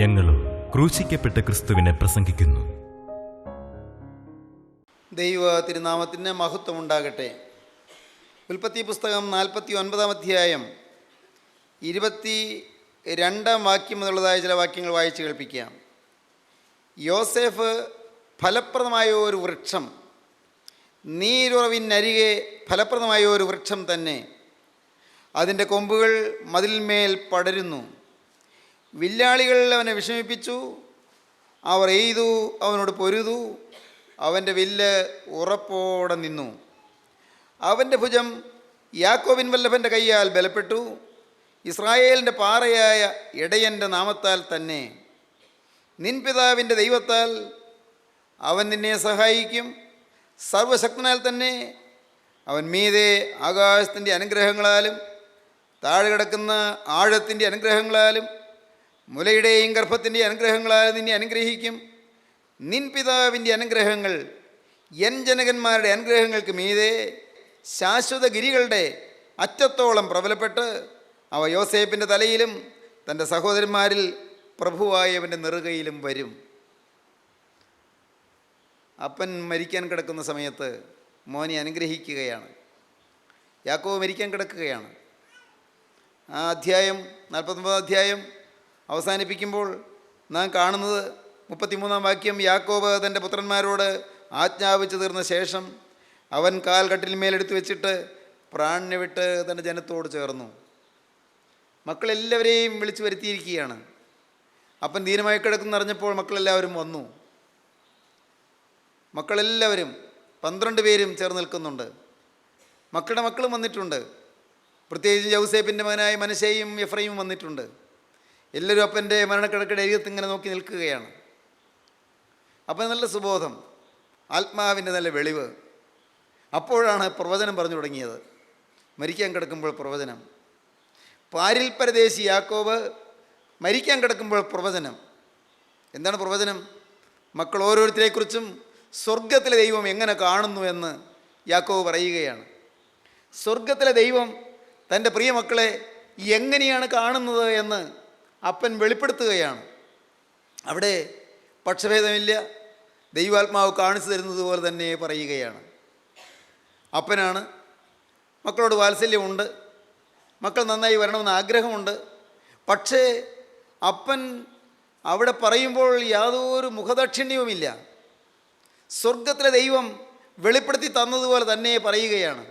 ഞങ്ങളും ക്രൂശിക്കപ്പെട്ട ക്രിസ്തുവിനെ പ്രസംഗിക്കുന്നു. ദൈവ തിരുനാമത്തിന് മഹത്വം ഉണ്ടാകട്ടെ. ഉൽപ്പത്തി പുസ്തകം 49 അധ്യായം 22 വാക്യം മുതലുള്ളതായ ചില വാക്യങ്ങൾ വായിച്ച് കേൾപ്പിക്കാം. യോസേഫ് ഫലപ്രദമായ ഒരു വൃക്ഷം, നീരുറവിനരികെ ഫലപ്രദമായ ഒരു വൃക്ഷം തന്നെ. അതിൻ്റെ കൊമ്പുകൾ മതിലിന്മേൽ പടരുന്നു. വില്ലാളികൾ അവനെ വിഷമിപ്പിച്ചു, അവർ എയ്തു അവനോട് പൊരുതു. അവൻ്റെ വില്ല് ഉറപ്പോടെ നിന്നു. അവൻ്റെ ഭുജം യാക്കോബിൻ വല്ലഭൻ്റെ കയ്യാൽ ബലപ്പെട്ടു, ഇസ്രായേലിൻ്റെ പാറയായ ഇടയൻ്റെ നാമത്താൽ തന്നെ. നിൻ പിതാവിൻ്റെ ദൈവത്താൽ അവൻ നിന്നെ സഹായിക്കും, സർവശക്തനാൽ തന്നെ. അവൻ മീതെ ആകാശത്തിൻ്റെ അനുഗ്രഹങ്ങളാലും താഴെ കിടക്കുന്ന ആഴത്തിൻ്റെ അനുഗ്രഹങ്ങളാലും മുലയുടെയും ഗർഭത്തിൻ്റെ അനുഗ്രഹങ്ങളാലും നിന്നെ അനുഗ്രഹിക്കും. നിൻ പിതാവിൻ്റെ അനുഗ്രഹങ്ങൾ എൻ ജനകന്മാരുടെ അനുഗ്രഹങ്ങൾക്ക് മീതെ ശാശ്വത ഗിരികളുടെ അറ്റത്തോളം പ്രബലപ്പെട്ട് അവ യോസേപ്പിൻ്റെ തലയിലും തൻ്റെ സഹോദരന്മാരിൽ പ്രഭുവായവൻ്റെ നെറുകയിലും വരും. അപ്പൻ മരിക്കാൻ കിടക്കുന്ന സമയത്ത് മോനെ അനുഗ്രഹിക്കുകയാണ്. യാക്കോബ് മരിക്കാൻ കിടക്കുകയാണ്. ആ അധ്യായം 49 അധ്യായം അവസാനിപ്പിക്കുമ്പോൾ നാം കാണുന്നത് 33 വാക്യം. യാക്കോബ് തൻ്റെ പുത്രന്മാരോട് ആജ്ഞാപിച്ചു തീർന്ന ശേഷം അവൻ കാൽ കട്ടിലിന്മേലെടുത്ത് വെച്ചിട്ട് പ്രാണനെ വിട്ട് തൻ്റെ ജനത്തോട് ചേർന്നു. മക്കളെല്ലാവരെയും വിളിച്ചു വരുത്തിയിരിക്കുകയാണ്. അപ്പൻ ദീനമായി കിടക്കുന്നറിഞ്ഞപ്പോൾ മക്കളെല്ലാവരും വന്നു. മക്കളെല്ലാവരും 12 പേരും ചേർന്ന് നിൽക്കുന്നുണ്ട്. മക്കളുടെ മക്കളും വന്നിട്ടുണ്ട്. പ്രത്യേകിച്ച് യൗസേപ്പിൻ്റെ മകനായ മനശ്ശെയും എഫ്രൈമും വന്നിട്ടുണ്ട്. എല്ലാവരും അപ്പൻ്റെ മരണക്കിടക്കയുടെ അരികത്ത് ഇങ്ങനെ നോക്കി നിൽക്കുകയാണ്. അപ്പം നല്ല സുബോധം, ആത്മാവിൻ്റെ നല്ല വെളിവ്. അപ്പോഴാണ് പ്രവചനം പറഞ്ഞു തുടങ്ങിയത്. മരിക്കാൻ കിടക്കുമ്പോൾ പ്രവചനം. പാരിൽ പരദേശി യാക്കോബ് മരിക്കാൻ കിടക്കുമ്പോൾ പ്രവചനം. എന്താണ് പ്രവചനം? മക്കൾ ഓരോരുത്തരെക്കുറിച്ചും സ്വർഗത്തിലെ ദൈവം എങ്ങനെ കാണുന്നു എന്ന് യാക്കോബ് പറയുകയാണ്. സ്വർഗത്തിലെ ദൈവം തൻ്റെ പ്രിയ മക്കളെ എങ്ങനെയാണ് കാണുന്നത് എന്ന് അപ്പൻ വെളിപ്പെടുത്തുകയാണ്. അവിടെ പക്ഷഭേദമില്ല. ദൈവാത്മാവ് കാണിച്ചു തരുന്നത് പോലെ തന്നെ പറയുകയാണ്. അപ്പനാണ്, മക്കളോട് വാത്സല്യമുണ്ട്, മക്കൾ നന്നായി വരണമെന്ന് ആഗ്രഹമുണ്ട്. പക്ഷേ അപ്പൻ അവിടെ പറയുമ്പോൾ യാതൊരു മുഖദാക്ഷിണ്യവുമില്ല. സ്വർഗത്തിലെ ദൈവം വെളിപ്പെടുത്തി തന്നതുപോലെ തന്നെ പറയുകയാണ്.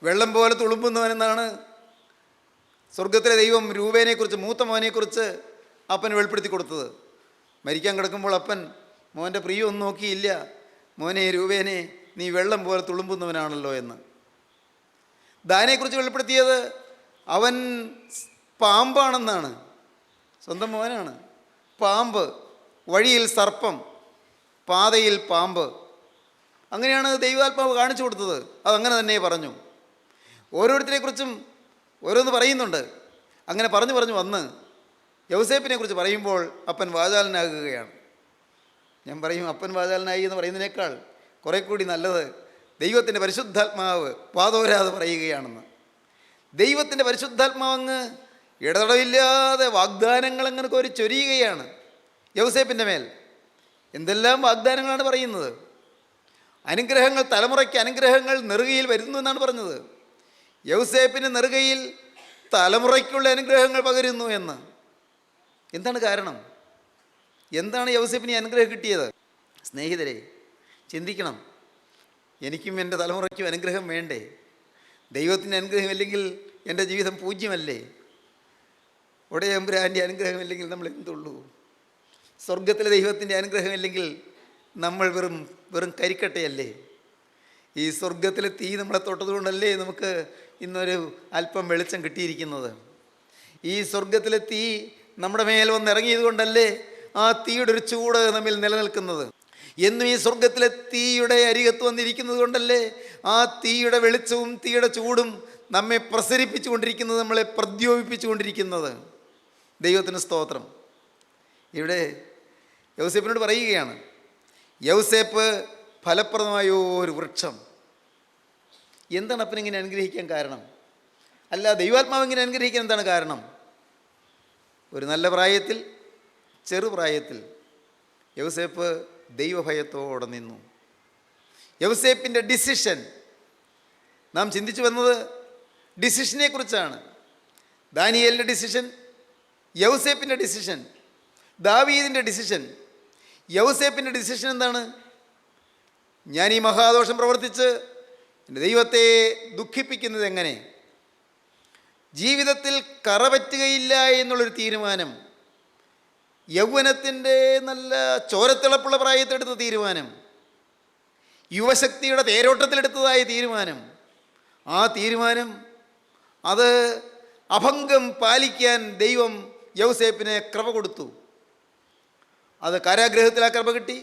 വെള്ളം പോലെ തുളുമ്പുന്നവനെന്നാണ് സ്വർഗത്തിലെ ദൈവം രൂപേനെക്കുറിച്ച്, മൂത്ത മോനെക്കുറിച്ച് അപ്പൻ വെളിപ്പെടുത്തി കൊടുത്തത്. മരിക്കാൻ കിടക്കുമ്പോൾ അപ്പൻ മോൻ്റെ പ്രിയമൊന്നും നോക്കിയില്ല. മോനെ രൂപേനെ, നീ വെള്ളം പോലെ തുളുമ്പുന്നവനാണല്ലോ എന്ന്. ദാനെക്കുറിച്ച് വെളിപ്പെടുത്തിയത് അവൻ പാമ്പാണെന്നാണ്. സ്വന്തം മോനാണ്. പാമ്പ്, വഴിയിൽ സർപ്പം, പാതയിൽ പാമ്പ്. അങ്ങനെയാണ് ദൈവാത്മാവ് കാണിച്ചു കൊടുത്തത്. അതങ്ങനെ തന്നെ പറഞ്ഞു. ഓരോരുത്തരെക്കുറിച്ചും ഓരോന്ന് പറയുന്നുണ്ട്. അങ്ങനെ പറഞ്ഞു വന്ന് യൗസേപ്പിനെ കുറിച്ച് പറയുമ്പോൾ അപ്പൻ വാചാലനാകുകയാണ്. ഞാൻ പറയും, അപ്പൻ വാചാലനായി എന്ന് പറയുന്നതിനേക്കാൾ കുറെ കൂടി നല്ലത് ദൈവത്തിൻ്റെ പരിശുദ്ധാത്മാവ് വാതോരാതെ പറയുകയാണെന്ന്. ദൈവത്തിൻ്റെ പരിശുദ്ധാത്മാവങ്ങ് ഇടതടവില്ലാതെ വാഗ്ദാനങ്ങൾ അങ്ങനെ കോരി ചൊരിയുകയാണ് യൗസേപ്പിൻ്റെ മേൽ. എന്തെല്ലാം വാഗ്ദാനങ്ങളാണ് പറയുന്നത്. അനുഗ്രഹങ്ങൾ, തലമുറയ്ക്ക് അനുഗ്രഹങ്ങൾ നെറുകയിൽ വരുന്നു എന്നാണ് പറഞ്ഞത്. യൗസേപ്പിൻ്റെ നെറുകയിൽ തലമുറയ്ക്കുള്ള അനുഗ്രഹങ്ങൾ പകരുന്നു എന്ന്. എന്താണ് കാരണം? എന്താണ് യൗസേപ്പിന് അനുഗ്രഹം കിട്ടിയത്? സ്നേഹിതരെ, ചിന്തിക്കണം. എനിക്കും എൻ്റെ തലമുറയ്ക്കും അനുഗ്രഹം വേണ്ടേ? ദൈവത്തിൻ്റെ അനുഗ്രഹമില്ലെങ്കിൽ എൻ്റെ ജീവിതം പൂജ്യമല്ലേ? ഉടയമ്പുരാൻ്റെ അനുഗ്രഹമില്ലെങ്കിൽ നമ്മൾ എന്തുള്ളൂ? സ്വർഗത്തിലെ ദൈവത്തിൻ്റെ അനുഗ്രഹമില്ലെങ്കിൽ നമ്മൾ വെറും കരിക്കട്ടയല്ലേ? ഈ സ്വർഗത്തിലെ തീ നമ്മളെ തൊട്ടതുകൊണ്ടല്ലേ നമുക്ക് ഇന്നൊരു അല്പം വെളിച്ചം കിട്ടിയിരിക്കുന്നത്. ഈ സ്വർഗത്തിലെ തീ നമ്മുടെ മേൽ വന്നിറങ്ങിയത് കൊണ്ടല്ലേ ആ തീയുടെ ഒരു ചൂട് നമ്മിൽ നിലനിൽക്കുന്നത്. എന്നും ഈ സ്വർഗത്തിലെ തീയുടെ അരികത്ത് വന്നിരിക്കുന്നത് കൊണ്ടല്ലേ ആ തീയുടെ വെളിച്ചവും തീയുടെ ചൂടും നമ്മെ പ്രസരിപ്പിച്ചു കൊണ്ടിരിക്കുന്നത്, നമ്മളെ പ്രദ്യോപിപ്പിച്ചു കൊണ്ടിരിക്കുന്നത്. ദൈവത്തിന് സ്തോത്രം. ഇവിടെ യൗസേപ്പിനോട് പറയുകയാണ്, യൗസേപ്പ് ഫലപ്രദമായ ഒരു വൃക്ഷം. എന്താണ് അപ്പനിങ്ങനെ അനുഗ്രഹിക്കാൻ കാരണം? അല്ല, ദൈവാത്മാവ് ഇങ്ങനെ അനുഗ്രഹിക്കാൻ എന്താണ് കാരണം? ഒരു നല്ല പ്രായത്തിൽ, ചെറുപ്രായത്തിൽ യൗസേപ്പ് ദൈവഭയത്തോടെ നിന്നു. യൗസേപ്പിൻ്റെ ഡിസിഷൻ, നാം ചിന്തിച്ചു വന്നത് ഡിസിഷനെ കുറിച്ചാണ്. ദാനിയേലിൻ്റെ ഡിസിഷൻ, യൗസേപ്പിൻ്റെ ഡിസിഷൻ, ദാവീദിൻ്റെ ഡിസിഷൻ. യൗസേപ്പിൻ്റെ ഡിസിഷൻ എന്താണ്? ഞാൻ ഈ മഹാദോഷം പ്രവർത്തിച്ച് എൻ്റെ ദൈവത്തെ ദുഃഖിപ്പിക്കുന്നത് എങ്ങനെ? ജീവിതത്തിൽ കറപറ്റുകയില്ല എന്നുള്ളൊരു തീരുമാനം, യൗവനത്തിൻ്റെ നല്ല ചോരത്തിളപ്പുള്ള പ്രായത്തിലെടുത്ത തീരുമാനം, യുവശക്തിയുടെ തേരോട്ടത്തിലെടുത്തതായ തീരുമാനം, ആ തീരുമാനം അത് അഭംഗം പാലിക്കാൻ ദൈവം യൗസേപ്പിന് കൃപ കൊടുത്തു. അത് കാരാഗ്രഹത്തിൽ ആ കൃപ കിട്ടി,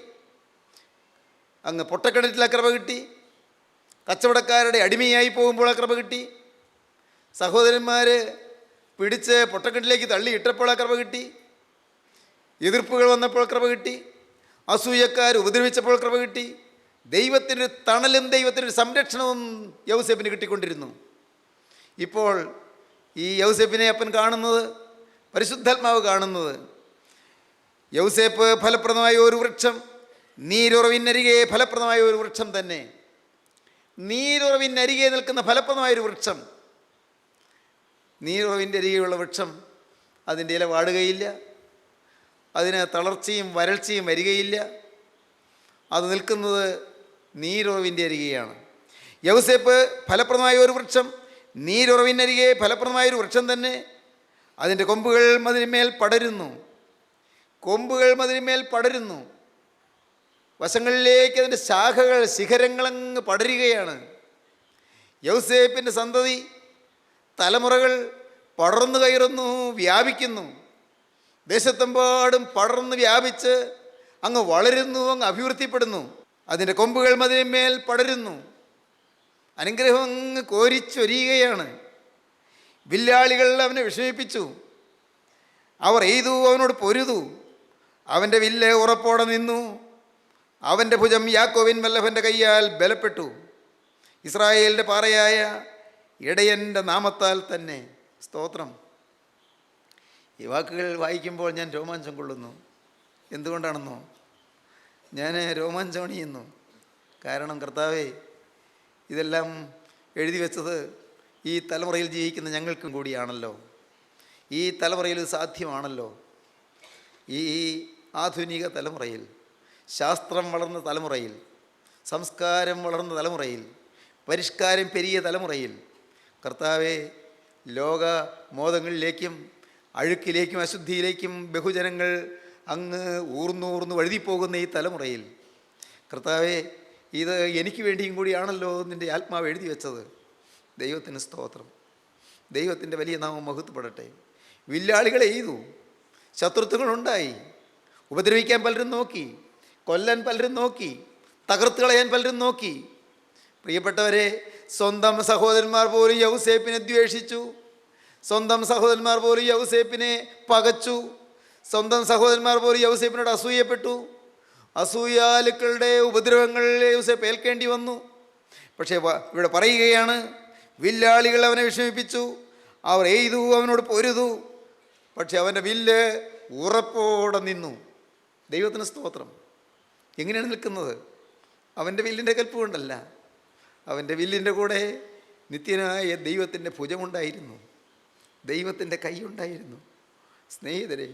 അങ്ങ് പൊട്ടക്കിണറ്റിൽ ആ കൃപ കിട്ടി, കച്ചവടക്കാരുടെ അടിമയായി പോകുമ്പോൾ ആ കൃപ കിട്ടി, സഹോദരന്മാർ പിടിച്ച് പൊട്ടക്കിണറ്റിലേക്ക് തള്ളിയിട്ടപ്പോൾ ആ കൃപ കിട്ടി, എതിർപ്പുകൾ വന്നപ്പോൾ കൃപ കിട്ടി, അസൂയക്കാർ ഉപദ്രവിച്ചപ്പോൾ കൃപ കിട്ടി. ദൈവത്തിനൊരു തണലും ദൈവത്തിനൊരു സംരക്ഷണവും യൗസേപ്പിന് കിട്ടിക്കൊണ്ടിരുന്നു. ഇപ്പോൾ ഈ യൗസേപ്പിനെ അപ്പൻ കാണുന്നത്, പരിശുദ്ധാത്മാവ് കാണുന്നത്, യൗസേപ്പ് ഫലപ്രദമായ ഒരു വൃക്ഷം, നീരുറവിനരികെ ഫലപ്രദമായ ഒരു വൃക്ഷം തന്നെ. നീരുറവിനരികെ നിൽക്കുന്ന ഫലപ്രദമായൊരു വൃക്ഷം. നീരുറവിൻ്റെ അരികെയുള്ള വൃക്ഷം അതിൻ്റെ ഇല വാടുകയില്ല, അതിന് തളർച്ചയും വരൾച്ചയും വരികയില്ല. അത് നിൽക്കുന്നത് നീരുറവിൻ്റെ അരികെയാണ്. യൗസേപ്പ് ഫലപ്രദമായ ഒരു വൃക്ഷം, നീരുറവിനരികെ ഫലപ്രദമായൊരു വൃക്ഷം തന്നെ. അതിൻ്റെ കൊമ്പുകൾ മതിന്മേൽ പടരുന്നു, കൊമ്പുകൾ മതിന്മേൽ പടരുന്നു, വശങ്ങളിലേക്ക് അതിൻ്റെ ശാഖകൾ, ശിഖരങ്ങളങ്ങ് പടരുകയാണ്. യൗസേപ്പിൻ്റെ സന്തതി, തലമുറകൾ പടർന്നു കയറുന്നു, വ്യാപിക്കുന്നു. ദേശത്തെമ്പാടും പടർന്ന് വ്യാപിച്ച് അങ്ങ് വളരുന്നു, അങ്ങ് അഭിവൃദ്ധിപ്പെടുന്നു. അതിൻ്റെ കൊമ്പുകൾ മതിന്മേൽ പടരുന്നു, അനുഗ്രഹം അങ്ങ് കോരിച്ചൊരിയുകയാണ്. വില്ലാളികൾ അവനെ വിഷമിപ്പിച്ചു, അവർ എയ്തു, അവനോട് പൊരുതു. അവൻ്റെ വില്ല് ഉറപ്പോടെ നിന്നു, അവൻ്റെ ഭുജം യാക്കോബിൻ വല്ലഭൻ്റെ കയ്യാൽ ബലപ്പെട്ടു. ഇസ്രായേലിൻ്റെ പാറയായ ഇടയൻ്റെ നാമത്താൽ തന്നെ. സ്തോത്രം. ഈ വാക്കുകൾ വായിക്കുമ്പോൾ ഞാൻ രോമാഞ്ചം കൊള്ളുന്നു. എന്തുകൊണ്ടാണെന്നോ? ഞാൻ രോമാഞ്ചമണിയുന്നു. കാരണം കർത്താവേ, ഇതെല്ലാം എഴുതി വെച്ചത് ഈ തലമുറയിൽ ജീവിക്കുന്ന ഞങ്ങൾക്കും കൂടിയാണല്ലോ. ഈ തലമുറയിൽ സാധ്യമാണല്ലോ. ഈ ആധുനിക തലമുറയിൽ, ശാസ്ത്രം വളർന്ന തലമുറയിൽ, സംസ്കാരം വളർന്ന തലമുറയിൽ, പരിഷ്കാരം പെരിയ തലമുറയിൽ കർത്താവെ, ലോക മോദങ്ങളിലേക്കും അഴുക്കിലേക്കും അശുദ്ധിയിലേക്കും ബഹുജനങ്ങൾ അങ്ങ് ഊർന്നൂർന്ന് വഴുതിപ്പോകുന്ന ഈ തലമുറയിൽ കർത്താവെ, ഇത് എനിക്ക് വേണ്ടിയും കൂടിയാണല്ലോ നിൻ്റെ ആത്മാവ് എഴുതി വെച്ചത്. ദൈവത്തിന് സ്തോത്രം. ദൈവത്തിൻ്റെ വലിയ നാമം മഹത്വപ്പെടട്ടെ. വില്ലാളികളെ എയ്തു, ശത്രുത്വങ്ങളുണ്ടായി, ഉപദ്രവിക്കാൻ പലരും നോക്കി, കൊല്ലാൻ പലരും നോക്കി, തകർത്ത് കളയാൻ പലരും നോക്കി. പ്രിയപ്പെട്ടവരെ, സ്വന്തം സഹോദരന്മാർ പോലും യൗസേപ്പിനെ ദ്വേഷിച്ചു, സ്വന്തം സഹോദരന്മാർ പോലും യൗസേപ്പിനെ പകച്ചു, സ്വന്തം സഹോദരന്മാർ പോലും യൗസേപ്പിനോട് അസൂയപ്പെട്ടു. അസൂയാലുക്കളുടെ ഉപദ്രവങ്ങൾ യൗസേപ്പ് ഏൽക്കേണ്ടി വന്നു. പക്ഷേ ഇവിടെ പറയുകയാണ്, വില്ലാളികൾ അവനെ വിഷമിപ്പിച്ചു, അവർ എയ്തു, അവനോട് പൊരുതു, പക്ഷെ അവൻ്റെ വില്ല് ഉറപ്പോടെ നിന്നു. ദൈവത്തിന് സ്തോത്രം. എങ്ങനെയാണ് നിൽക്കുന്നത്? അവൻ്റെ വില്ലിൻ്റെ കൽപ്പ് കൊണ്ടല്ല, അവൻ്റെ വില്ലിൻ്റെ കൂടെ നിത്യനായ ദൈവത്തിൻ്റെ ഭുജമുണ്ടായിരുന്നു, ദൈവത്തിൻ്റെ കൈയുണ്ടായിരുന്നു. സ്നേഹിതരെ,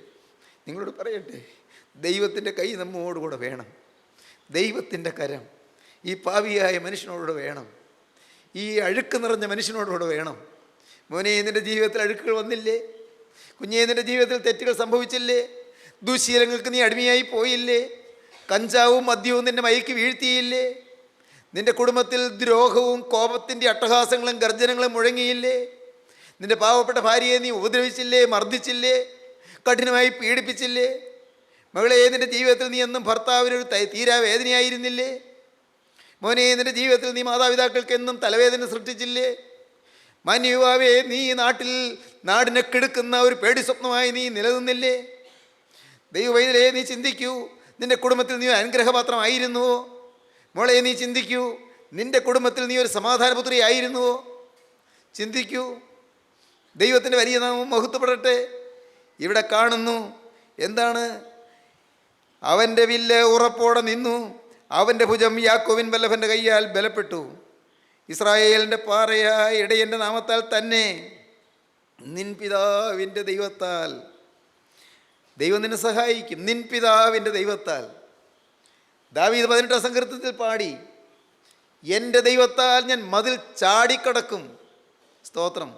നിങ്ങളോട് പറയട്ടെ, ദൈവത്തിൻ്റെ കൈ നമ്മോടുകൂടെ വേണം. ദൈവത്തിൻ്റെ കരം ഈ പാപിയായ മനുഷ്യനോടുകൂടെ വേണം, ഈ അഴുക്ക് നിറഞ്ഞ മനുഷ്യനോടുകൂടെ വേണം. മോനെ, നിൻ്റെ ജീവിതത്തിൽ അഴുക്കുകൾ വന്നില്ലേ? കുഞ്ഞേ, നിൻ്റെ ജീവിതത്തിൽ തെറ്റുകൾ സംഭവിച്ചില്ലേ? ദുശീലങ്ങൾക്ക് നീ അടിമയായി പോയില്ലേ? കഞ്ചാവും മദ്യവും നിൻ്റെ മയക്ക് വീഴ്ത്തിയില്ലേ? നിൻ്റെ കുടുംബത്തിൽ ദ്രോഹവും കോപത്തിൻ്റെ അട്ടഹാസങ്ങളും ഗർജനങ്ങളും മുഴങ്ങിയില്ലേ? നിൻ്റെ പാവപ്പെട്ട ഭാര്യയെ നീ ഉപദ്രവിച്ചില്ലേ? മർദ്ദിച്ചില്ലേ? കഠിനമായി പീഡിപ്പിച്ചില്ലേ? മകളെ, നിൻ്റെ ജീവിതത്തിൽ നീ എന്നും ഭർത്താവിനൊരു തീരാ വേദനയായിരുന്നില്ലേ? മോനെ, നിൻ്റെ ജീവിതത്തിൽ നീ മാതാപിതാക്കൾക്ക് എന്നും തലവേദന സൃഷ്ടിച്ചില്ലേ? മാന്യയുവാവേ, നീ നാടിനെ കെടുക്കുന്ന ഒരു പേടി സ്വപ്നമായി നീ നിലനിന്നില്ലേ? ദൈവവൈദ്യരെ, നീ ചിന്തിക്കൂ, നിൻ്റെ കുടുംബത്തിൽ നീ അനുഗ്രഹപാത്രമായിരുന്നുവോ? മോളെ, നീ ചിന്തിക്കൂ, നിൻ്റെ കുടുംബത്തിൽ നീ ഒരു സമാധാനപുത്രി ആയിരുന്നുവോ? ചിന്തിക്കൂ. ദൈവത്തിൻ്റെ വലിയ നാമം മഹത്വപ്പെടട്ടെ. ഇവിടെ കാണുന്നു എന്താണ്? അവൻ്റെ വില്ല് ഉറപ്പോടെ നിന്നു, അവൻ്റെ ഭുജം യാക്കോബിൻ വല്ലഭൻ്റെ കയ്യാൽ ബലപ്പെട്ടു. ഇസ്രായേലിൻ്റെ പാറയായ ഇടയൻ്റെ നാമത്താൽ തന്നെ, നിൻ പിതാവിൻ്റെ ദൈവത്താൽ. ദൈവം നിന്നെ സഹായിക്കും, നിൻ പിതാവിൻ്റെ ദൈവത്താൽ. ദാവീദ് 18 സങ്കീർത്തനത്തിൽ പാടി, എൻ്റെ ദൈവത്താൽ ഞാൻ മതിൽ ചാടിക്കടക്കും. സ്തോത്രം.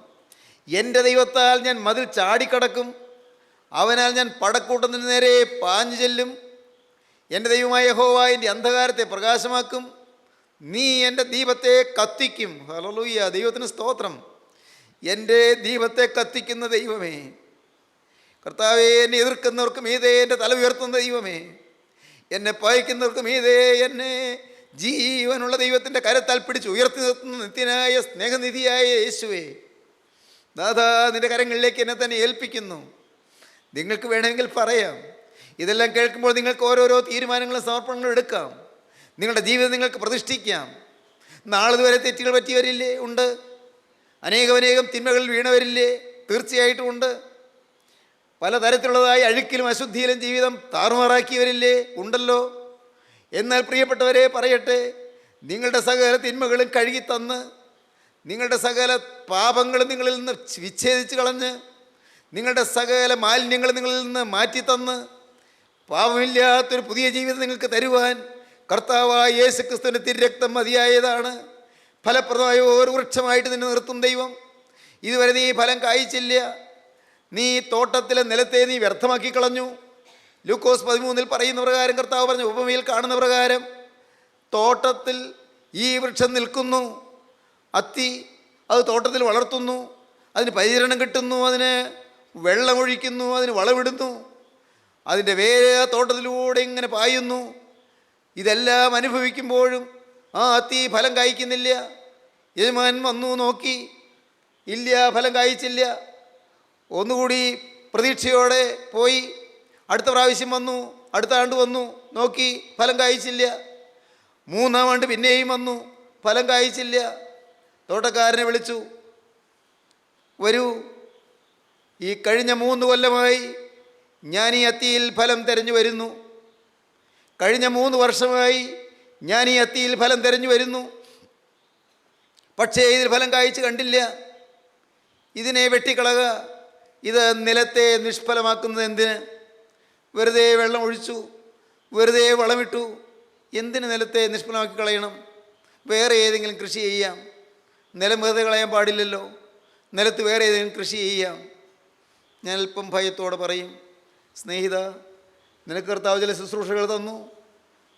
എൻ്റെ ദൈവത്താൽ ഞാൻ മതിൽ ചാടിക്കടക്കും, അവനാൽ ഞാൻ പടക്കൂട്ടത്തിന് നേരെ പാഞ്ഞു ചെല്ലും. എൻ്റെ ദൈവമായ യഹോവ എൻ്റെ അന്ധകാരത്തെ പ്രകാശമാക്കും, നീ എൻ്റെ ദീപത്തെ കത്തിക്കും. ഹല്ലേലൂയ, ദൈവത്തിന് സ്തോത്രം. എൻ്റെ ദീപത്തെ കത്തിക്കുന്ന ദൈവമേ, കർത്താവേ, എന്നെ എതിർക്കുന്നവർക്ക് മീതെ എൻ്റെ തല ഉയർത്തുന്ന ദൈവമേ, എന്നെ പയക്കുന്നവർക്ക് മീതെ എന്നെ ജീവനുള്ള ദൈവത്തിൻ്റെ കരത്താൽ പിടിച്ച് ഉയർത്തി നിർത്തുന്ന നിത്യനായ സ്നേഹനിധിയായ യേശുവേ, ദാദാ, നിൻ്റെ കരങ്ങളിലേക്ക് എന്നെ തന്നെ ഏൽപ്പിക്കുന്നു. നിങ്ങൾക്ക് വേണമെങ്കിൽ പറയാം. ഇതെല്ലാം കേൾക്കുമ്പോൾ നിങ്ങൾക്ക് ഓരോരോ തീരുമാനങ്ങളും സമർപ്പണങ്ങളും എടുക്കാം. നിങ്ങളുടെ ജീവിതം നിങ്ങൾക്ക് പ്രതിഷ്ഠിക്കാം. നാളിതുവരെ തെറ്റുകൾ പറ്റിയവരില്ലേ? ഉണ്ട്. അനേകം തിന്മകളിൽ വീണവരില്ലേ? തീർച്ചയായിട്ടും ഉണ്ട്. പലതരത്തിലുള്ളതായ അഴുക്കിലും അശുദ്ധിയിലും ജീവിതം താറുമാറാക്കിയവരില്ലേ? ഉണ്ടല്ലോ. എന്നാൽ പ്രിയപ്പെട്ടവരെ പറയട്ടെ, നിങ്ങളുടെ സകല തിന്മകളും കഴുകി തന്ന്, നിങ്ങളുടെ സകല പാപങ്ങളും നിങ്ങളിൽ നിന്ന് വിച്ഛേദിച്ച് കളഞ്ഞ്, നിങ്ങളുടെ സകല മാലിന്യങ്ങൾ നിങ്ങളിൽ നിന്ന് മാറ്റിത്തന്ന്, പാപമില്ലാത്തൊരു പുതിയ ജീവിതം നിങ്ങൾക്ക് തരുവാൻ കർത്താവായ യേശുക്രിസ്തുവിൻ്റെ തിരുരക്തം മതിയായതാണ്. ഫലപ്രദമായ ഒരു വൃക്ഷമായിട്ട് നിന്നെ നിർത്തും ദൈവം. ഇതുവരെ നീ ഫലം കായ്ച്ചില്ല, നീ തോട്ടത്തിലെ നിലത്തെ നീ വ്യർത്ഥമാക്കി കളഞ്ഞു. ലൂക്കോസ് 13 പറയുന്ന പ്രകാരം, കർത്താവ് പറഞ്ഞ ഉപമയിൽ കാണുന്ന പ്രകാരം, തോട്ടത്തിൽ ഈ വൃക്ഷം നിൽക്കുന്നു, അത്തി അത് തോട്ടത്തിൽ വളർത്തുന്നു, അതിന് പരിചരണം കിട്ടുന്നു, അതിന് വെള്ളമൊഴിക്കുന്നു, അതിന് വളമിടുന്നു, അതിൻ്റെ വേര് തോട്ടത്തിലൂടെ ഇങ്ങനെ പായുന്നു. ഇതെല്ലാം അനുഭവിക്കുമ്പോഴും ആ അത്തി ഫലം കായ്ക്കുന്നില്ല. യജമാൻ വന്നു നോക്കി, ഇല്ല, ഫലം കായ്ച്ചില്ല. ഒന്നുകൂടി പ്രതീക്ഷയോടെ പോയി. അടുത്ത പ്രാവശ്യം വന്നു, അടുത്ത ആണ്ട് വന്നു, നോക്കി, ഫലം കായ്ച്ചില്ല. 3-ാം ആണ്ട് പിന്നെയും വന്നു, ഫലം കായ്ച്ചില്ല. തോട്ടക്കാരനെ വിളിച്ചു, വരൂ, ഈ കഴിഞ്ഞ 3 കൊല്ലമായി ഞാൻ ഈ അത്തിയിൽ ഫലം തിരഞ്ഞു വരുന്നു. കഴിഞ്ഞ 3 വർഷമായി ഞാൻ ഈ അത്തിയിൽ ഫലം തിരഞ്ഞു വരുന്നു, പക്ഷേ ഇതിൽ ഫലം കായ്ച്ച് കണ്ടില്ല. ഇതിനെ വെട്ടിക്കളക. ഇത് നിലത്തെ നിഷ്ഫലമാക്കുന്നത് എന്തിന്? വെറുതെ വെള്ളം ഒഴിച്ചു, വെറുതെ വളമിട്ടു. എന്തിന് നിലത്തെ നിഷ്ഫലമാക്കി കളയണം? വേറെ ഏതെങ്കിലും കൃഷി ചെയ്യാം. നിലം വെറുതെ കളയാൻ പാടില്ലല്ലോ. നിലത്ത് വേറെ ഏതെങ്കിലും കൃഷി ചെയ്യാം. ഞാൻ അല്പം ഭയത്തോടെ പറയും, സ്നേഹിത, നിനക്ക് കർത്താവ് ചില ശുശ്രൂഷകൾ തന്നു,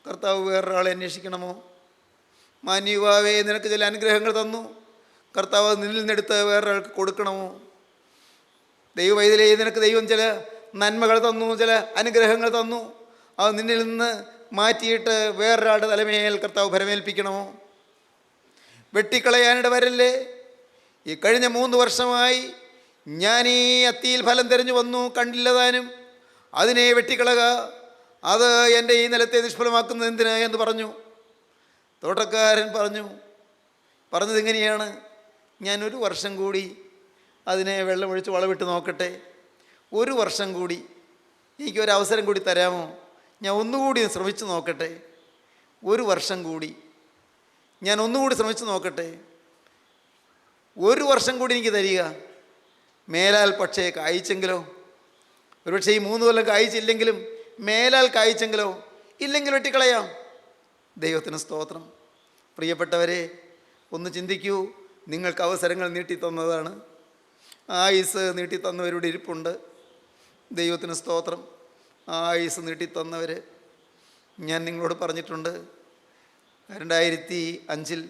കർത്താവ് വേറൊരാളെ അന്വേഷിക്കണമോ? മാന്യയുവാവേ, നിനക്ക് ചില അനുഗ്രഹങ്ങൾ തന്നു, കർത്താവ് നിന്നിൽ നിന്നെടുത്ത് വേറൊരാൾക്ക് കൊടുക്കണമോ? ദൈവവൈതലേ, നിനക്ക് ദൈവം ചില നന്മകൾ തന്നു, ചില അനുഗ്രഹങ്ങൾ തന്നു, അത് നിന്നിൽ നിന്ന് മാറ്റിയിട്ട് വേറൊരാളുടെ തലമേൽ കർത്താവ് ഭരമേൽപ്പിക്കണമോ? വെട്ടിക്കളയാനിട വരല്ലേ. ഈ കഴിഞ്ഞ 3 വർഷമായി ഞാൻ ഈ അത്തിയിൽ ഫലം തിരഞ്ഞു വന്നു, കണ്ടില്ലതാനും. അതിനെ വെട്ടിക്കളക. അത് എൻ്റെ ഈ നിലത്തെ നിഷ്ഫലമാക്കുന്നത് എന്തിന് എന്ന് പറഞ്ഞു. തോട്ടക്കാരൻ പറഞ്ഞത് ഇങ്ങനെയാണ്, ഞാൻ 1 വർഷം കൂടി അതിനെ വെള്ളമൊഴിച്ച് വളമിട്ട് നോക്കട്ടെ. 1 വർഷം കൂടി എനിക്കൊരവസരം കൂടി തരാമോ? ഞാൻ ഒന്നുകൂടി ശ്രമിച്ചു നോക്കട്ടെ. 1 വർഷം കൂടി ഞാൻ ഒന്നുകൂടി ശ്രമിച്ചു നോക്കട്ടെ. 1 വർഷം കൂടി എനിക്ക് തരിക. മേലാൽ പക്ഷേ കായ്ച്ചെങ്കിലോ? ഒരുപക്ഷെ ഈ 3 കൊല്ലം കായ്ച്ചില്ലെങ്കിലും മേലാൽ കായ്ച്ചെങ്കിലോ? ഇല്ലെങ്കിൽ വെട്ടിക്കളയാം. ദൈവത്തിന് സ്തോത്രം. പ്രിയപ്പെട്ടവരെ, ഒന്ന് ചിന്തിക്കൂ. നിങ്ങൾക്ക് അവസരങ്ങൾ നീട്ടിത്തന്നതാണ്. ആയുസ് നീട്ടിത്തന്നവരുടെ ഇരിപ്പുണ്ട്. ദൈവത്തിന് സ്തോത്രം. ആയുസ് നീട്ടിത്തന്നവർ, ഞാൻ നിങ്ങളോട് പറഞ്ഞിട്ടുണ്ട്, 2005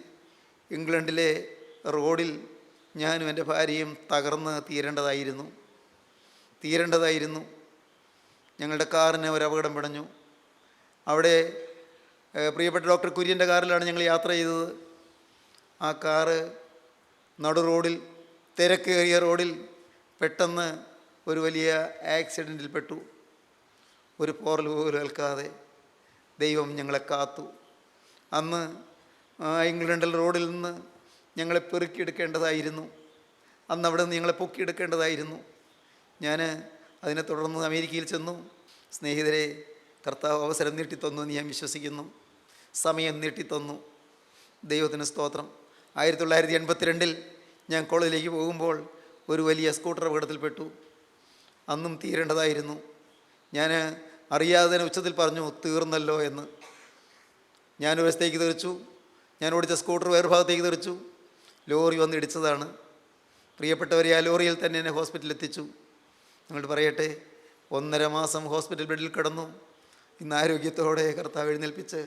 ഇംഗ്ലണ്ടിലെ റോഡിൽ ഞാനും എൻ്റെ ഭാര്യയും തകർന്ന് തീരേണ്ടതായിരുന്നു. ഞങ്ങളുടെ കാറിന് ഒരു അപകടം പിടഞ്ഞു. അവിടെ പ്രിയപ്പെട്ട ഡോക്ടർ കുര്യൻ്റെ കാറിലാണ് ഞങ്ങൾ യാത്ര ചെയ്തത്. ആ കാറ് നടു റോഡിൽ, തിരക്കേറിയ റോഡിൽ പെട്ടെന്ന് ഒരു വലിയ ആക്സിഡൻറ്റിൽ പെട്ടു. ഒരു പോറൽ പോലും ഏൽക്കാതെ ദൈവം ഞങ്ങളെ കാത്തു. അന്ന് ഇംഗ്ലണ്ടിൽ റോഡിൽ നിന്ന് ഞങ്ങളെ പെറുക്കിയെടുക്കേണ്ടതായിരുന്നു. അന്ന് അവിടെ നിന്ന് ഞങ്ങളെ പൊക്കിയെടുക്കേണ്ടതായിരുന്നു. ഞാൻ അതിനെ തുടർന്ന് അമേരിക്കയിൽ ചെന്നു. സ്നേഹിതരെ, കർത്താവ് അവസരം നീട്ടിത്തന്നു എന്ന് ഞാൻ വിശ്വസിക്കുന്നു. സമയം നീട്ടിത്തന്നു. ദൈവത്തിന് സ്തോത്രം. 1982 ഞാൻ കോളേജിലേക്ക് പോകുമ്പോൾ ഒരു വലിയ സ്കൂട്ടർ അപകടത്തിൽപ്പെട്ടു. അന്നും തീരേണ്ടതായിരുന്നു. ഞാൻ അറിയാതെ തന്നെ ഉച്ചത്തിൽ പറഞ്ഞു, തീർന്നല്ലോ എന്ന്. ഞാനൊരു വശത്തേക്ക് തെറിച്ചു. ഞാൻ ഓടിച്ച സ്കൂട്ടർ വേറെ ഭാഗത്തേക്ക് തെറിച്ചു. ലോറി വന്ന് ഇടിച്ചതാണ്. പ്രിയപ്പെട്ടവരെ, ആ ലോറിയിൽ തന്നെ എന്നെ ഹോസ്പിറ്റലിൽ എത്തിച്ചു. നിങ്ങളോട് പറയട്ടെ, 1.5 മാസം ഹോസ്പിറ്റൽ ബെഡിൽ കിടന്നു. ഇന്ന് ആരോഗ്യത്തോടെ കർത്താവ് എഴുന്നേൽപ്പിച്ച്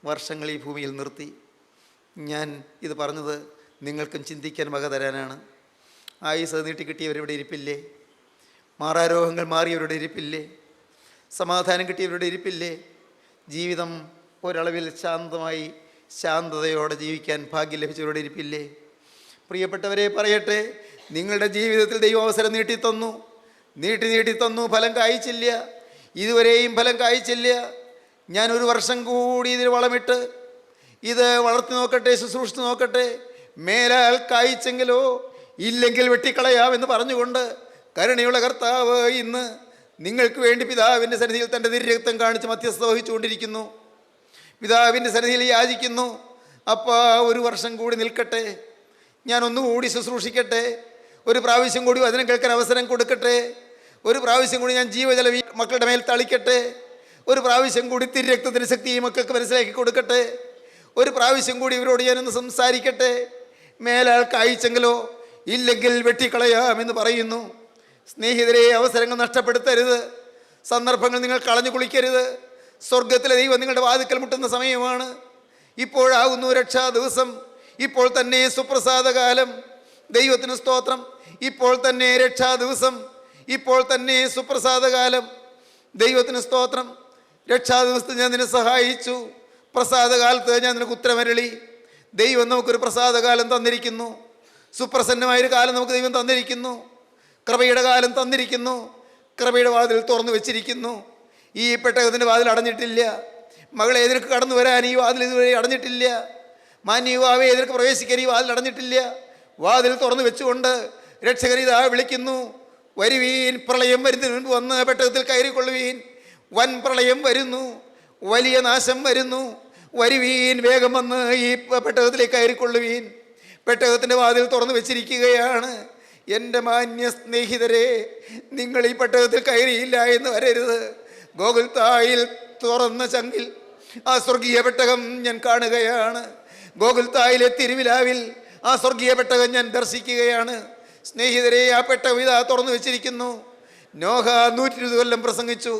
വർഷങ്ങൾ ഈ ഭൂമിയിൽ നിർത്തി. ഞാൻ ഇത് പറഞ്ഞത് നിങ്ങൾക്കും ചിന്തിക്കാൻ വക തരാനാണ്. ആയുസ് നീട്ടിക്കിട്ടിയവരിവിടെ ഇരിപ്പില്ലേ? മാറാരോഗങ്ങൾ മാറിയവരുടെ ഇരിപ്പില്ലേ? സമാധാനം കിട്ടിയവരുടെ ഇരിപ്പില്ലേ? ജീവിതം ഒരളവിൽ ശാന്തമായി ശാന്തതയോടെ ജീവിക്കാൻ ഭാഗ്യം ലഭിച്ചവരുടെ ഇരിപ്പില്ലേ? പ്രിയപ്പെട്ടവരെ, പറയട്ടെ, നിങ്ങളുടെ ജീവിതത്തിൽ ദൈവം അവസരം നീട്ടിത്തന്നു. നീട്ടി ഫലം കായ്ച്ചില്ല. ഇതുവരെയും ഫലം കായ്ച്ചില്ല. ഞാൻ 1 വർഷം കൂടി ഇതിന് വളമിട്ട് ഇത് വളർത്തി നോക്കട്ടെ, ശുശ്രൂഷിച്ച് നോക്കട്ടെ, മേലാൽ കായ്ച്ചെങ്കിലോ ഇല്ലെങ്കിൽ വെട്ടിക്കളയാമെന്ന് പറഞ്ഞുകൊണ്ട് കരുണയുള്ള കർത്താവ് ഇന്ന് നിങ്ങൾക്ക് വേണ്ടി പിതാവിൻ്റെ സന്നിധിയിൽ തൻ്റെ തിരുരക്തം കാണിച്ച് മധ്യസ്ഥത വഹിച്ചുകൊണ്ടിരിക്കുന്നു. പിതാവിൻ്റെ സന്നിധിയിൽ യാചിക്കുന്നു, അപ്പാ 1 വർഷം കൂടി നിൽക്കട്ടെ, ഞാൻ ഒന്നുകൂടി ശുശ്രൂഷിക്കട്ടെ, 1 പ്രാവശ്യം കൂടി വചനം കേൾക്കാൻ അവസരം കൊടുക്കട്ടെ, 1 പ്രാവശ്യം കൂടി ഞാൻ ജീവജലം ഈ മക്കളുടെ മേൽ തളിക്കട്ടെ, 1 പ്രാവശ്യം കൂടി തിരുരക്തത്തിൻ്റെ ശക്തി ഈ മക്കൾക്ക് മനസ്സിലാക്കി കൊടുക്കട്ടെ, 1 പ്രാവശ്യം കൂടി ഇവരോട് ഞാനൊന്ന് സംസാരിക്കട്ടെ, മേലാൽ കായ്ച്ചെങ്കിലോ ഇല്ലെങ്കിൽ വെട്ടിക്കളയാമെന്ന് പറയുന്നു. സ്നേഹിതരെ, അവസരങ്ങൾ നഷ്ടപ്പെടുത്തരുത്. സന്ദർഭങ്ങൾ നിങ്ങൾ കളഞ്ഞു കുളിക്കരുത്. സ്വർഗത്തിലെ ദൈവം നിങ്ങളുടെ വാതിക്കൽ മുട്ടുന്ന സമയമാണ്. ഇപ്പോഴാകുന്നു രക്ഷാ ദിവസം. ഇപ്പോൾ തന്നെ സുപ്രസാദകാലം. ദൈവത്തിന് സ്തോത്രം. ഇപ്പോൾ തന്നെ രക്ഷാ ദിവസം. ഇപ്പോൾ തന്നെ സുപ്രസാദകാലം. ദൈവത്തിന് സ്തോത്രം. രക്ഷാ ദിവസത്തിൽ ഞാൻ നിന്നെ സഹായിച്ചു. പ്രസാദകാലത്ത് ഞാൻ നിനക്ക് ഉത്തരമരളി. ദൈവം നമുക്കൊരു പ്രസാദകാലം തന്നിരിക്കുന്നു. സുപ്രസന്നമായൊരു കാലം നമുക്ക് ദൈവം തന്നിരിക്കുന്നു. കൃപയുടെ കാലം തന്നിരിക്കുന്നു. കൃപയുടെ വാതിൽ തുറന്നു വെച്ചിരിക്കുന്നു. ഈ പെട്ടകത്തിൻ്റെ വാതിൽ അടഞ്ഞിട്ടില്ല. മകളെ, നിനക്ക് കടന്നു വരാൻ ഈ വാതിൽ ഇതുവരെ അടഞ്ഞിട്ടില്ല. മാന്യവാവേ, നിനക്ക് പ്രവേശിക്കാൻ ഈ വാതിൽ അടഞ്ഞിട്ടില്ല. വാതിൽ തുറന്നു വെച്ചുകൊണ്ട് രക്ഷകൻ ഇതാ വിളിക്കുന്നു. വരുവീൻ, പ്രളയം വരുന്നതിന് മുൻപ് വന്ന് പെട്ടകത്തിൽ കയറിക്കൊള്ളുവീൻ. വൻ പ്രളയം വരുന്നു, വലിയ നാശം വരുന്നു. വരുവീൻ, വേഗം വന്ന് ഈ പെട്ടകത്തിലേക്ക് കയറിക്കൊള്ളുവീൻ. പെട്ടകത്തിൻ്റെ വാതിൽ തുറന്നു വെച്ചിരിക്കുകയാണ്. എൻ്റെ മാന്യ സ്നേഹിതരെ, നിങ്ങൾ ഈ പെട്ടകത്തിൽ കയറിയില്ല എന്ന് വരരുത്. ഗോകുൽത്തായിൽ തുറന്ന ചങ്കിൽ ആ സ്വർഗീയ പെട്ടകം ഞാൻ കാണുകയാണ്. ഗോകുൽത്തായിലെ തിരുവിലാവിൽ ആ സ്വർഗീയ പെട്ടകം ഞാൻ ദർശിക്കുകയാണ്. സ്നേഹിതരെ, ആ പെട്ടകം ഇതാ തുറന്നു വെച്ചിരിക്കുന്നു. നോഹ 120 കൊല്ലം പ്രസംഗിച്ചു,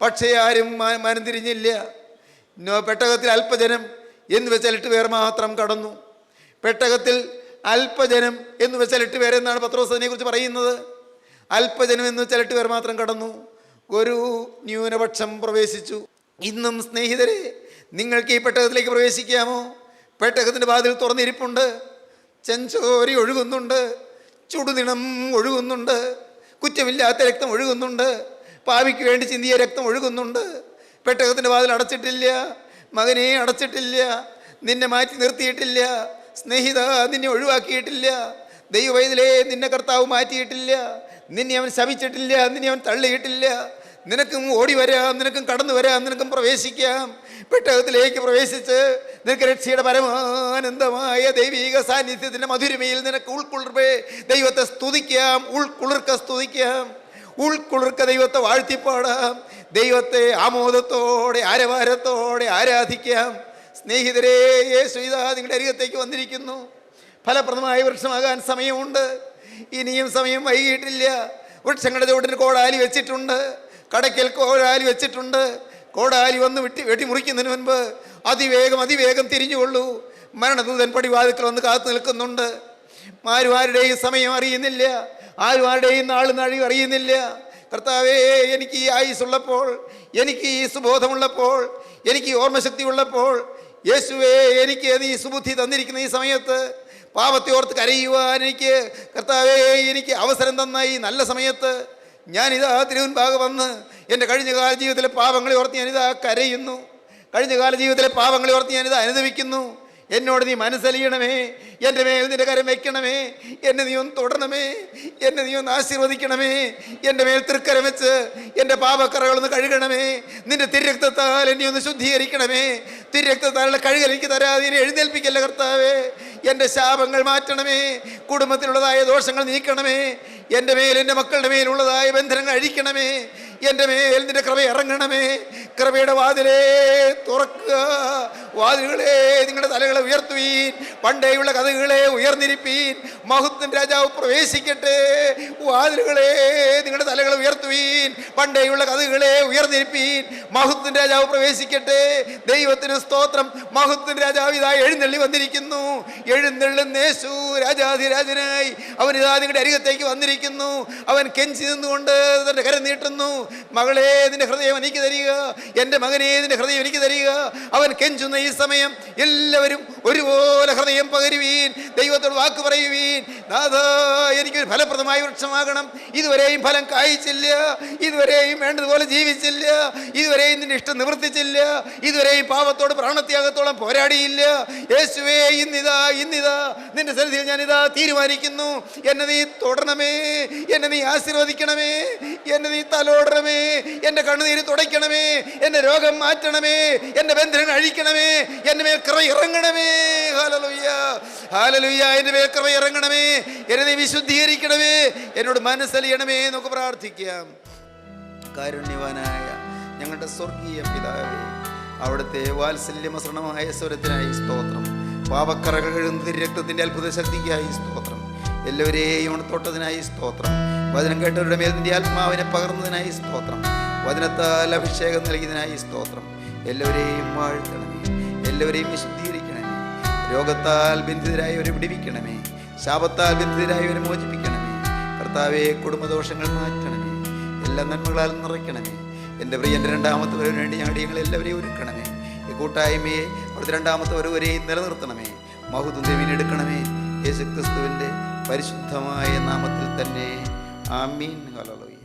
പക്ഷേ ആരും മനം തിരിഞ്ഞില്ല. പെട്ടകത്തിൽ അല്പജനം എന്ന് വെച്ചാൽ 8 പേർ മാത്രം കടന്നു. പെട്ടകത്തിൽ അല്പജനം എന്ന് വെച്ചാൽ 8 പേരെന്നാണ് പത്രോസ് അതിനെക്കുറിച്ച് പറയുന്നത്. അല്പജനം എന്ന് വെച്ചാൽ 8 പേർ മാത്രം കടന്നു. ഒരു ന്യൂനപക്ഷം പ്രവേശിച്ചു. ഇന്നും സ്നേഹിതരെ, നിങ്ങൾക്ക് ഈ പെട്ടകത്തിലേക്ക് പ്രവേശിക്കാമോ? പെട്ടകത്തിൻ്റെ വാതിൽ തുറന്നിരിപ്പുണ്ട്. ചെഞ്ചോരി ഒഴുകുന്നുണ്ട്, ചുടുനിണം ഒഴുകുന്നുണ്ട്, കുറ്റമില്ലാത്ത രക്തം ഒഴുകുന്നുണ്ട്, പാപിക്ക് വേണ്ടി ചിന്തിയ രക്തം ഒഴുകുന്നുണ്ട്. പെട്ടകത്തിൻ്റെ വാതിൽ അടച്ചിട്ടില്ല. മകനെ, അടച്ചിട്ടില്ല. നിന്നെ മാറ്റി നിർത്തിയിട്ടില്ല. സ്നേഹിത, നിന്നെ ഒഴിവാക്കിയിട്ടില്ല. ദൈവവൈതലേ, നിന്നെ കർത്താവ് മാറ്റിയിട്ടില്ല. നിന്നെ അവൻ ശപിച്ചിട്ടില്ല. നിന്നെ അവൻ തള്ളിയിട്ടില്ല. നിനക്കും ഓടി വരാം, നിനക്കും കടന്നു വരാം, നിനക്കും പ്രവേശിക്കാം. പെട്ടകത്തിലേക്ക് പ്രവേശിച്ച് നിനക്ക് രക്ഷയുടെ പരമാനന്ദമായ ദൈവിക സാന്നിധ്യത്തിൻ്റെ മധുരമയിൽ നിനക്ക് ഉൾക്കുളിർപ്പേ ദൈവത്തെ സ്തുതിക്കാം. ഉൾക്കുളിർക്ക സ്തുതിക്കാം. ഉൾക്കുളിർക്ക ദൈവത്തെ വാഴ്ത്തിപ്പാടാം. ദൈവത്തെ ആമോദത്തോടെ ആരവാരത്തോടെ ആരാധിക്കാം. സ്നേഹിതരെ, യേശു ഇതാ നിങ്ങളുടെ അരികത്തേക്ക് വന്നിരിക്കുന്നു. ഫലപ്രദമായ വൃക്ഷമാകാൻ സമയമുണ്ട്. ഇനിയും സമയം വൈകിട്ടില്ല. വൃക്ഷങ്ങളുടെ ചുവട്ടിന് കോടാലി വെച്ചിട്ടുണ്ട്. കടയ്ക്കൽ കോടാലി വെച്ചിട്ടുണ്ട്. കോടാലി വന്ന് വെട്ടിമുറിക്കുന്നതിന് മുൻപ് അതിവേഗം തിരിഞ്ഞുകൊള്ളൂ. മരണദൂതൻ പടിവാതിൽക്കൽ വന്ന് കാത്തു നിൽക്കുന്നുണ്ട്. ആരുമാരുടെയും സമയം അറിയുന്നില്ല. ആരുമാരുടെയും നാളും നാഴിയും അറിയുന്നില്ല. കർത്താവേ, എനിക്ക് ഈ ആയുസ്സുള്ളപ്പോൾ, എനിക്ക് ഈ സുബോധമുള്ളപ്പോൾ, എനിക്ക് ഈ ഓർമ്മശക്തി ഉള്ളപ്പോൾ, യേശുവേ, എനിക്ക് നീ സുബുദ്ധി തന്നിരിക്കുന്ന ഈ സമയത്ത് പാപത്തെ ഓർത്ത് കരയുവാൻ എനിക്ക് കർത്താവേ എനിക്ക് അവസരം തന്ന ഈ നല്ല സമയത്ത് ഞാനിതാ തിരുമുൻപാകെ വന്ന് എൻ്റെ കഴിഞ്ഞകാല ജീവിതത്തിലെ പാപങ്ങളെ ഓർത്ത് ഞാനിതാ കരയുന്നു. കഴിഞ്ഞകാല ജീവിതത്തിലെ പാപങ്ങളെ ഓർത്ത് ഞാനിതാ അനുദവിക്കുന്നു. എന്നോട് നീ മനസ്സലിയണമേ, എൻ്റെ മേൽ നിന്റെ കരം വയ്ക്കണമേ, എന്നെ നീ ഒന്ന് തൊടണമേ, എന്നെ നീ ഒന്ന് ആശീർവദിക്കണമേ, എൻ്റെ മേൽ തൃക്കരം വെച്ച് എൻ്റെ പാപക്കറകളൊന്ന് കഴുകണമേ, നിന്റെ തിരക്തത്താൽ എന്നെ ഒന്ന് ശുദ്ധീകരിക്കണമേ, തിരക്തത്താലുള്ള കഴുകൽ എനിക്ക് തരാതെ എന്നെ എഴുന്നേൽപ്പിക്കല്ല കർത്താവേ. എൻ്റെ ശാപങ്ങൾ മാറ്റണമേ, കുടുംബത്തിലുള്ളതായ ദോഷങ്ങൾ നീക്കണമേ, എൻ്റെ മേൽ എൻ്റെ മക്കളുടെ മേലുള്ളതായ ബന്ധനങ്ങൾ അഴിക്കണമേ, എൻ്റെ മേൽ നിന്റെ കൃപ ഇറങ്ങണമേ. കൃപയുടെ വാതിലേ തുറക്കുക, വാതിലുകളെ നിങ്ങളുടെ തലകളെ ഉയർത്തുവീൻ, പണ്ടേയുള്ള കഥകളെ ഉയർന്നിരിപ്പീൻ, മഹത്വം രാജാവ് പ്രവേശിക്കട്ടെ. വാതിലുകളെ നിങ്ങളുടെ തലകളെ ഉയർത്തുവീൻ, പണ്ടേയുള്ള കഥകളെ ഉയർന്നിരിപ്പീൻ, മഹത്വം രാജാവ് പ്രവേശിക്കട്ടെ. ദൈവത്തിന് സ്തോത്രം. മഹത്വം രാജാവ് ഇതാ എഴുന്നള്ളി വന്നിരിക്കുന്നു. എഴുന്നള്ളുന്ന യേശു രാജാധിരാജനായി അവനിതാ നിങ്ങളുടെ അരികത്തേക്ക് വന്നിരിക്കുന്നു. അവൻ കെഞ്ചി നിന്നുകൊണ്ട് തൻ്റെ കരം നീട്ടുന്നു. മകളെ നിന്റെ ഹൃദയം എനിക്ക് തരിക, എൻ്റെ മകനെ നിന്റെ ഹൃദയം എനിക്ക് തരിക. അവൻ കെഞ്ചുന്ന ഈ സമയം എല്ലാവരും ഒരുപോലെ ഹൃദയം പകരുവീൻ, ദൈവത്തോട് വാക്ക് പറയുവീൻ. നാഥാ, എനിക്കൊരു ഫലപ്രദമായ വൃക്ഷമാകണം. ഇതുവരെയും ഫലം കായ്ച്ചില്ല, ഇതുവരെയും വേണ്ടതുപോലെ ജീവിച്ചില്ല, ഇതുവരെയും നിന്റെ ഇഷ്ടം നിവർത്തിച്ചില്ല, ഇതുവരെയും പാപത്തോട് പ്രാണത്യാഗത്തോളം പോരാടിയില്ല. യേശുവേ, ഇന്നിതാ നിന്റെ സന്നിധിയിൽ ഞാനിതാ തീരുമാനിക്കുന്നു. എന്നെ നീ തൊടണമേ, എന്നെ നീ ആശീർവദിക്കണമേ, എന്നെ നീ തലോടണമേ, എൻ്റെ കണ്ണുനീര് തുടയ്ക്കണമേ, എൻ്റെ രോഗം മാറ്റണമേ, എൻ്റെ ബന്ധനങ്ങൾ അഴിക്കണമേ, എൻ്റെ മേൽ കൃപ ഇറങ്ങണമേ. Hallelujah, hallelujah. എൻ്റെ മേൽ കൃപ ഇറങ്ങണമേ, എന്നെ നീ വിശുദ്ധീകരിക്കണമേ, എന്നോട് മനസ്സലിയണമേ. നമുക്ക് പ്രാർത്ഥിക്കാം. കാരുണ്യവാനായ ഞങ്ങളുടെ സ്വർഗീയ പിതാവേ, അവിടുത്തെ വാത്സല്യമസൃണമായ സ്വരത്തിനായി സ്തോത്രം. പാപക്കറകൾ എഴുന്നതിന് രക്തത്തിൻ്റെ അത്ഭുത ശക്തിക്കായി സ്തോത്രം. എല്ലാവരെയും തൊട്ടതിനായി സ്തോത്രം. വചനം കേട്ടവരുടെ മേൽ നിന്റെ ആത്മാവിനെ പകർന്നതിനായി സ്തോത്രം. വചനത്താൽ അഭിഷേകം നൽകിയതിനായി സ്തോത്രം. എല്ലാവരെയും വാഴ്ത്തണമേ, എല്ലാവരെയും വിശുദ്ധീകരിക്കണമേ. രോഗത്താൽ ബന്ധിതരായവരെ വിടുവിക്കണമേ, ശാപത്താൽ ബന്ധിതരായവരെ മോചിപ്പിക്കണമേ. കർത്താവേ, കുടുംബദോഷങ്ങൾ മാറ്റണമേ, എല്ലാ നന്മകളാൽ നിറയ്ക്കണമേ. എൻ്റെ പ്രിയൻ്റെ രണ്ടാമത്തെ വരവിന് വേണ്ടി ഞങ്ങളുടെ എല്ലാവരെയും ഒരുക്കണമേ. ഈ കൂട്ടായ്മയെ അവിടുത്തെ രണ്ടാമത്തെ വരവരെയും നിലനിർത്തണമേ. മഹത്വം വീണ്ടെടുക്കണമേ. യേശുക്രിസ്തുവിൻ്റെ പരിശുദ്ധമായ നാമത്തിൽ തന്നെ. ആമീൻ. ഹല്ലേലൂയ.